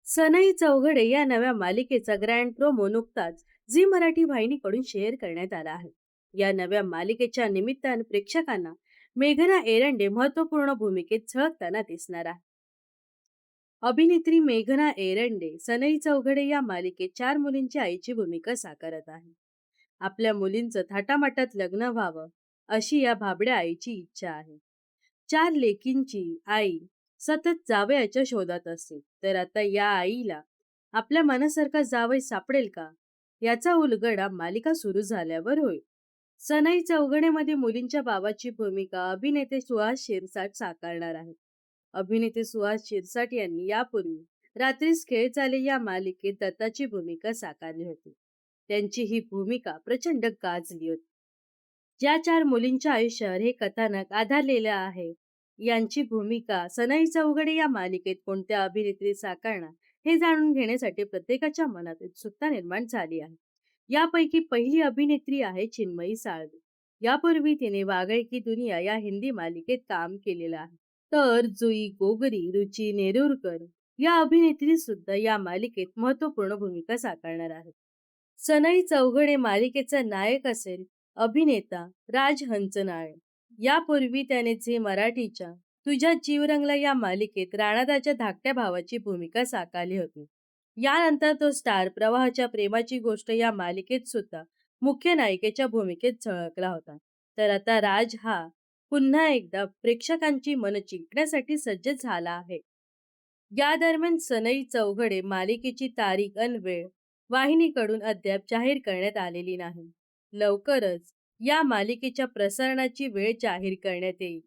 सनई चौघडे या नव्या मालिकेचा ग्रँड प्रोमो नुकताच झी मराठी वाहिनीकडून शेअर करण्यात आला आहे. या नव्या मालिकेच्या निमित्तानं प्रेक्षकांना मेघना एरंडे महत्वपूर्ण भूमिकेत झळकताना दिसणार आहे. अभिनेत्री मेघना एरंडे सनई चौघडे या मालिकेत 4 मुलींची आईची भूमिका साकारत आहे. आपल्या मुलींचं थाटामाटात लग्न व्हावं अशी या भाबड्या आईची इच्छा आहे. 4 लेकींची आई सतत जावयाच्या शोधात असते, तर आता या आईला आपल्या मनासारखा जावई सापडेल का, याचा उलगडा मालिका सुरू झाल्यावर होईल. सनई चौघडेमध्ये मुलींच्या बाबाची भूमिका अभिनेते सुहास शिरसाट साकारणार आहेत. अभिनेते सुहास शिरसाट यांनी यापूर्वी रात्रीस खेळ चाले या मालिकेत दत्ताची भूमिका साकारली होती. त्यांची ही भूमिका प्रचंड गाजली होती. ज्या 4 मुलींच्या आयुष्यावर हे कथानक आधारलेलं आहे, यांची भूमिका सनई चौघडे या मालिकेत कोणत्या अभिनेत्री साकारणार हे जाणून घेण्यासाठी प्रत्येकाच्या मनात उत्सुकता निर्माण झाली आहे. यापैकी पहिली अभिनेत्री आहे चिन्मयी साळवे. यापूर्वी तिने वागळे की दुनिया या हिंदी मालिकेत काम केलेलं आहे. तर जुई गोगरी, रुची नेरुरकर या अभिनेत्री सुद्धा या मालिकेत महत्वपूर्ण भूमिका साकारणार आहेत. सनई चौघडे मालिकेचा नायक असेल अभिनेता राज हंचनाळे. यापूर्वी त्याने झी मराठीच्या तुझ्या जीव रंगला या मालिकेत राणादाच्या धाकट्या भावाची भूमिका साकारली होती. यानंतर तो स्टार प्रवाहाच्या प्रेमाची गोष्ट या मालिकेत सुद्धा मुख्य नायिकेच्या भूमिकेत झळकला होता. तर आता राज हा पुन्हा एकदा प्रेक्षकांची मन जिंकण्यासाठी सज्ज झाला आहे. या दरम्यान सनई चौघडे मालिकेची तारीख अन वेळ वाहिनीकडून अद्याप जाहीर करण्यात आलेली नाही. लवकरच या मालिकेच्या प्रसारणाची वेळ जाहीर करण्यात येईल.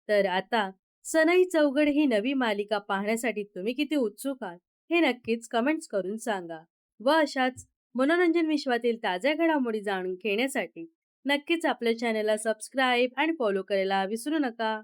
तर आता सनई चौघडे ही नवी मालिका पाहण्यासाठी तुम्ही किती उत्सुक आहात हे नक्कीच कमेंट्स करून सांगा. व अशाच मनोरंजन विश्वातील ताज्या घडामोडी जाणून घेण्यासाठी नक्कीच आपल्या चॅनलला सबस्क्राईब आणि फॉलो करायला विसरू नका.